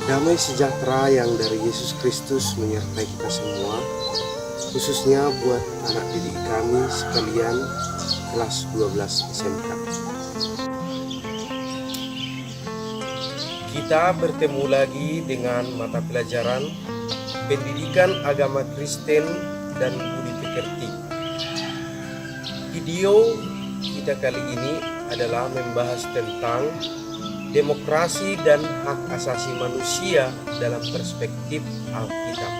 Damai sejahtera yang dari Yesus Kristus menyertai kita semua, khususnya buat anak didik kami sekalian kelas 12 SMK. Kita bertemu lagi dengan mata pelajaran Pendidikan Agama Kristen dan Budi Pekerti. Video kita kali ini adalah membahas tentang demokrasi dan hak asasi manusia dalam perspektif Alkitab.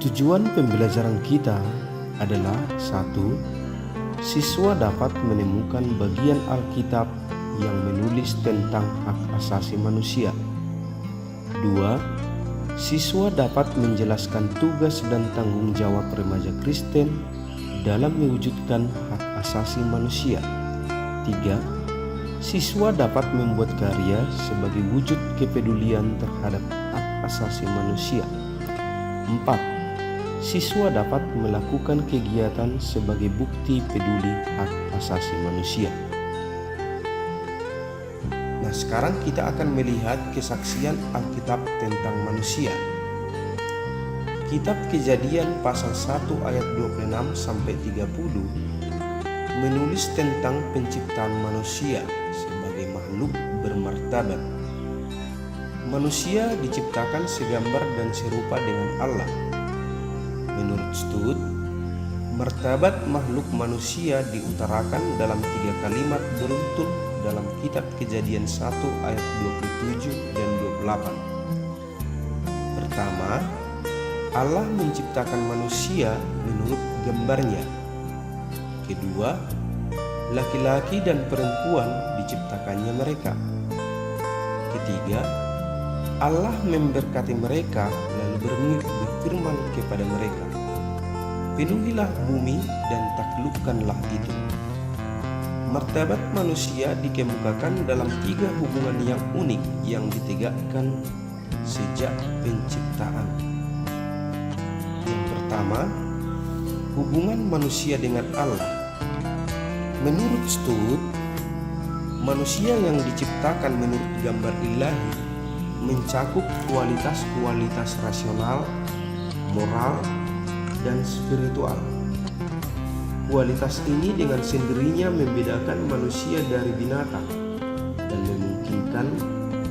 Tujuan pembelajaran kita adalah 1. Siswa dapat menemukan bagian Alkitab yang menulis tentang hak asasi manusia. 2. Siswa dapat menjelaskan tugas dan tanggung jawab remaja Kristen dalam mewujudkan hak asasi manusia. 3. Siswa dapat membuat karya sebagai wujud kepedulian terhadap hak asasi manusia. 4. Siswa dapat melakukan kegiatan sebagai bukti peduli hak asasi manusia. Nah, sekarang kita akan melihat kesaksian Alkitab tentang manusia. Kitab Kejadian pasal 1 ayat 26 sampai 30 menulis tentang penciptaan manusia sebagai makhluk bermartabat. Manusia diciptakan segambar dan serupa dengan Allah. Menurut Stud, martabat makhluk manusia diutarakan dalam 3 kalimat beruntun dalam kitab Kejadian 1 ayat 27 dan 28. Pertama, Allah menciptakan manusia menurut gambarnya. Kedua, laki-laki dan perempuan diciptakannya mereka. Ketiga, Allah memberkati mereka lalu berfirman kepada mereka, "Penuhilah bumi dan taklukkanlah itu." Martabat manusia dikemukakan dalam 3 hubungan yang unik yang ditegakkan sejak penciptaan. Yang pertama, hubungan manusia dengan Allah. Menurut Stud, manusia yang diciptakan menurut gambar ilahi mencakup kualitas-kualitas rasional, moral, dan spiritual. Kualitas ini dengan sendirinya membedakan manusia dari binatang dan memungkinkan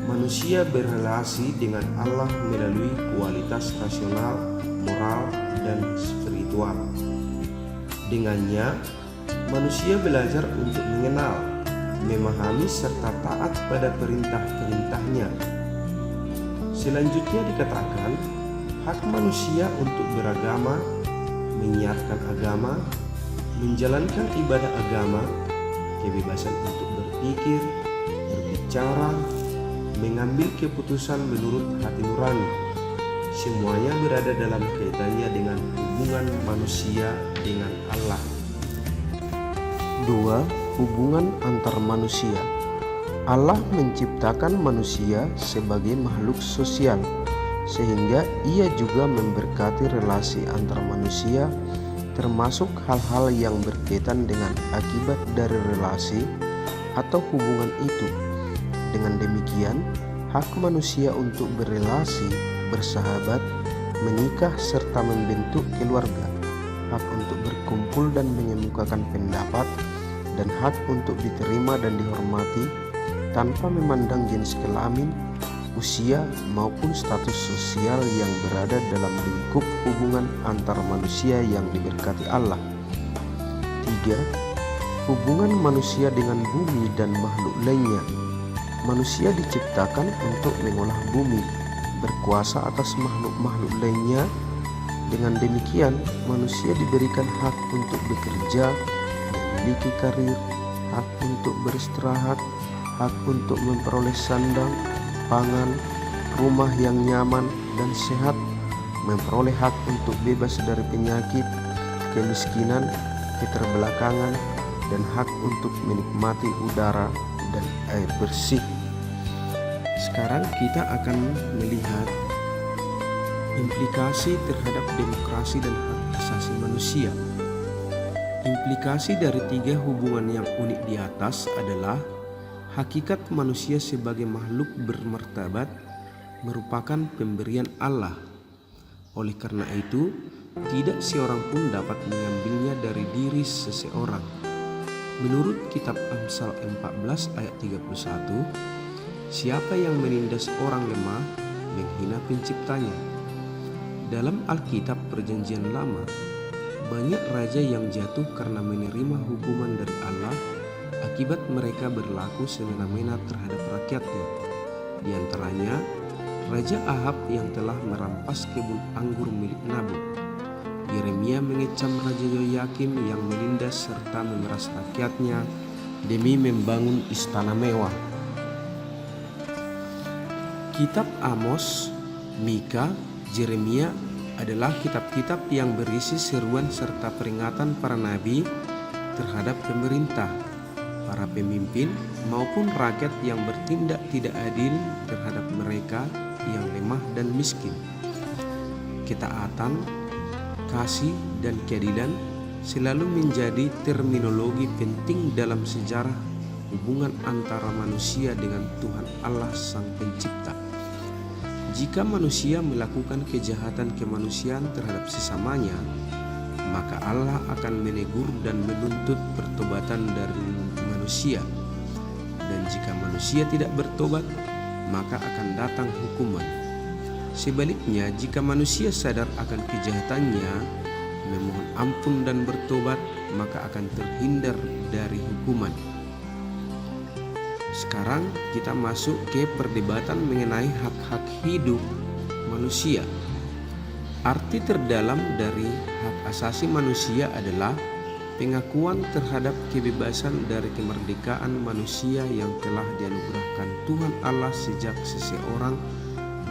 manusia berrelasi dengan Allah melalui kualitas rasional, moral, dan spiritual. Dengannya, manusia belajar untuk mengenal, memahami, serta taat pada perintah-perintahnya. Selanjutnya dikatakan, hak manusia untuk beragama, menyiarkan agama, menjalankan ibadah agama, kebebasan untuk berpikir, berbicara, mengambil keputusan menurut hati nurani. Semuanya berada dalam kaitannya dengan hubungan manusia dengan Allah. 2. Hubungan antar manusia. Allah menciptakan manusia sebagai makhluk sosial, sehingga ia juga memberkati relasi antar manusia, termasuk hal-hal yang berkaitan dengan akibat dari relasi atau hubungan itu. Dengan demikian, hak manusia untuk berelasi, bersahabat, menikah, serta membentuk keluarga, hak untuk berkumpul dan mengemukakan pendapat, dan hak untuk diterima dan dihormati tanpa memandang jenis kelamin, usia, maupun status sosial yang berada dalam lingkup hubungan antar manusia yang diberkati Allah. 3. Hubungan manusia dengan bumi dan makhluk lainnya. Manusia diciptakan untuk mengolah bumi, berkuasa atas makhluk-makhluk lainnya. Dengan demikian, manusia diberikan hak untuk bekerja, memiliki karir, hak untuk beristirahat, hak untuk memperoleh sandang, pangan, rumah yang nyaman dan sehat, memperoleh hak untuk bebas dari penyakit, kemiskinan, keterbelakangan, dan hak untuk menikmati udara dan air bersih. Sekarang kita akan melihat implikasi terhadap demokrasi dan hak asasi manusia. Implikasi dari 3 hubungan yang unik di atas adalah Hakikat manusia sebagai makhluk bermartabat merupakan pemberian Allah. Oleh karena itu, tidak seorang pun dapat mengambilnya dari diri seseorang. Menurut kitab Amsal 14 ayat 31, siapa yang menindas orang lemah menghina penciptanya. Dalam Alkitab Perjanjian Lama, banyak raja yang jatuh karena menerima hukuman dari Allah akibat mereka berlaku semena-mena terhadap rakyatnya. Di antaranya, Raja Ahab yang telah merampas kebun anggur milik Nabot. Yeremia mengecam Raja Yoyakim yang menindas serta memeras rakyatnya demi membangun istana mewah. Kitab Amos, Mika, Yeremia adalah kitab-kitab yang berisi seruan serta peringatan para nabi terhadap pemerintah, para pemimpin maupun rakyat yang bertindak tidak adil terhadap mereka yang lemah dan miskin. Ketaatan, kasih, dan keadilan selalu menjadi terminologi penting dalam sejarah hubungan antara manusia dengan Tuhan Allah Sang Pencipta. Jika manusia melakukan kejahatan kemanusiaan terhadap sesamanya, maka Allah akan menegur dan menuntut pertobatan dari manusia. Dan jika manusia tidak bertobat, maka akan datang hukuman. Sebaliknya, jika manusia sadar akan kejahatannya, memohon ampun dan bertobat, maka akan terhindar dari hukuman. Sekarang kita masuk ke perdebatan mengenai hak-hak hidup manusia. Arti terdalam dari hak asasi manusia adalah pengakuan terhadap kebebasan dari kemerdekaan manusia yang telah dianugerahkan Tuhan Allah sejak seseorang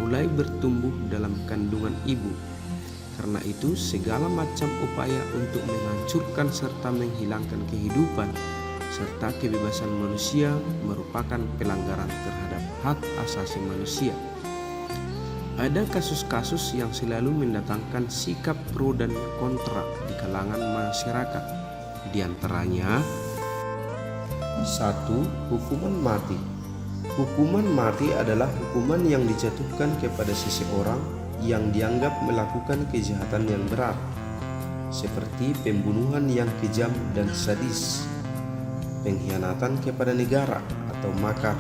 mulai bertumbuh dalam kandungan ibu. Karena itu, segala macam upaya untuk menghancurkan serta menghilangkan kehidupan serta kebebasan manusia merupakan pelanggaran terhadap hak asasi manusia. Ada kasus-kasus yang selalu mendatangkan sikap pro dan kontra di kalangan masyarakat. Di antaranya, 1. Hukuman mati. Hukuman mati adalah hukuman yang dijatuhkan kepada seseorang yang dianggap melakukan kejahatan yang berat, seperti pembunuhan yang kejam dan sadis, pengkhianatan kepada negara, atau makar.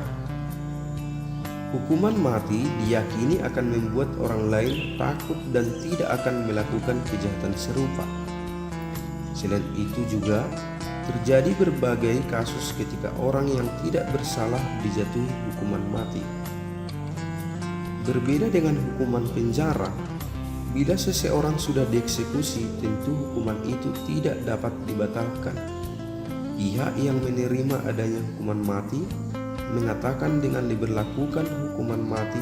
Hukuman mati diyakini akan membuat orang lain takut dan tidak akan melakukan kejahatan serupa. Selain itu juga terjadi berbagai kasus ketika orang yang tidak bersalah dijatuhi hukuman mati. Berbeda dengan hukuman penjara, bila seseorang sudah dieksekusi, tentu hukuman itu tidak dapat dibatalkan. Pihak yang menerima adanya hukuman mati mengatakan dengan diberlakukan hukuman mati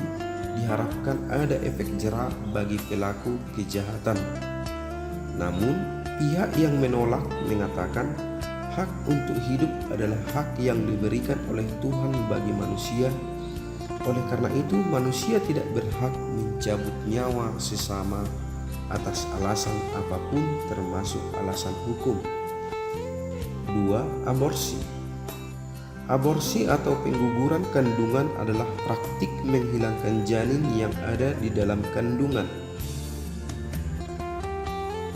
diharapkan ada efek jera bagi pelaku kejahatan. Namun, pihak yang menolak mengatakan hak untuk hidup adalah hak yang diberikan oleh Tuhan bagi manusia. Oleh karena itu, manusia tidak berhak mencabut nyawa sesama atas alasan apapun, termasuk alasan hukum. 2. Aborsi. Aborsi atau pengguguran kandungan adalah praktik menghilangkan janin yang ada di dalam kandungan.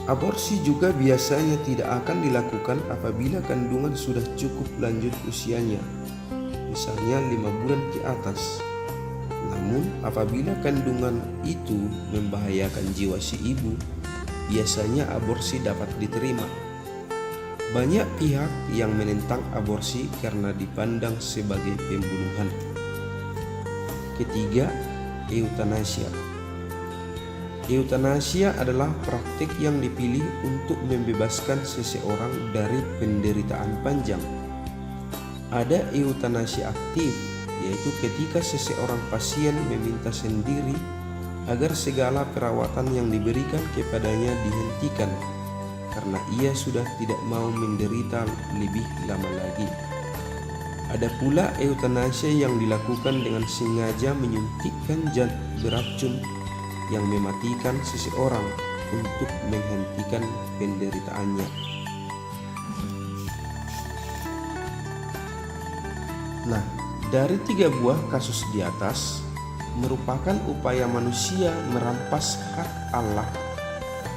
Aborsi juga biasanya tidak akan dilakukan apabila kandungan sudah cukup lanjut usianya, misalnya 5 bulan ke atas. Namun, apabila kandungan itu membahayakan jiwa si ibu, biasanya aborsi dapat diterima. Banyak pihak yang menentang aborsi karena dipandang sebagai pembunuhan. Ketiga, eutanasia. Eutanasia adalah praktik yang dipilih untuk membebaskan seseorang dari penderitaan panjang. Ada eutanasia aktif, yaitu ketika seseorang pasien meminta sendiri agar segala perawatan yang diberikan kepadanya dihentikan karena ia sudah tidak mau menderita lebih lama lagi. Ada pula eutanasia yang dilakukan dengan sengaja menyuntikkan zat beracun yang mematikan seseorang untuk menghentikan penderitaannya. Nah, Dari 3 buah kasus di atas merupakan upaya manusia merampas hak Allah,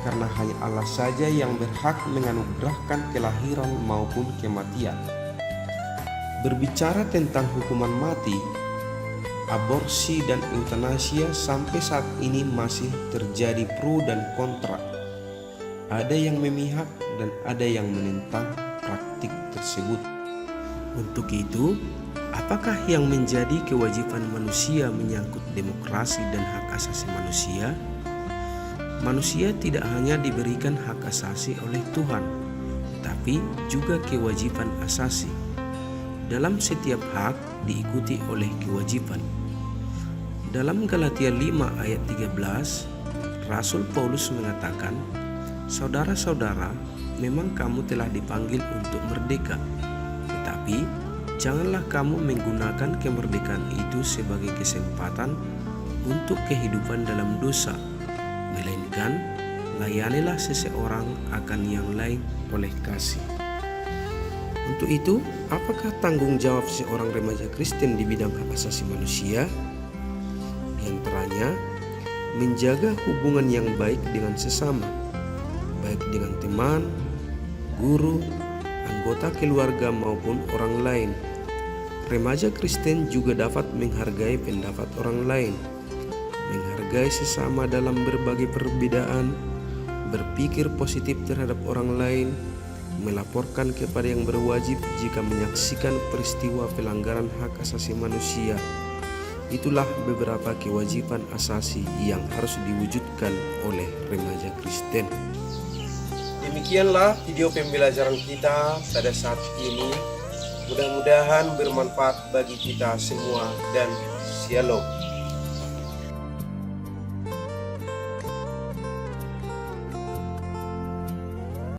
karena hanya Allah saja yang berhak menganugerahkan kelahiran maupun kematian. Berbicara tentang hukuman mati, aborsi dan eutanasia sampai saat ini masih terjadi pro dan kontra. Ada yang memihak dan ada yang menentang praktik tersebut. Untuk itu, apakah yang menjadi kewajiban manusia menyangkut demokrasi dan hak asasi manusia? Manusia tidak hanya diberikan hak asasi oleh Tuhan, tapi juga kewajiban asasi. Dalam setiap hak diikuti oleh kewajiban. Dalam Galatia 5 ayat 13, Rasul Paulus mengatakan, "Saudara-saudara, memang kamu telah dipanggil untuk merdeka, tetapi janganlah kamu menggunakan kemerdekaan itu sebagai kesempatan untuk kehidupan dalam dosa, melainkan layanilah seseorang akan yang lain oleh kasih." Untuk itu, apakah tanggung jawab seorang remaja Kristen di bidang hak asasi manusia? Di antaranya, menjaga hubungan yang baik dengan sesama, baik dengan teman, guru, anggota keluarga maupun orang lain. Remaja Kristen juga dapat menghargai pendapat orang lain, menghargai sesama dalam berbagai perbedaan, berpikir positif terhadap orang lain, melaporkan kepada yang berwajib jika menyaksikan peristiwa pelanggaran hak asasi manusia. Itulah beberapa kewajiban asasi yang harus diwujudkan oleh remaja Kristen. Demikianlah video pembelajaran kita pada saat ini. Mudah-mudahan bermanfaat bagi kita semua dan shalom.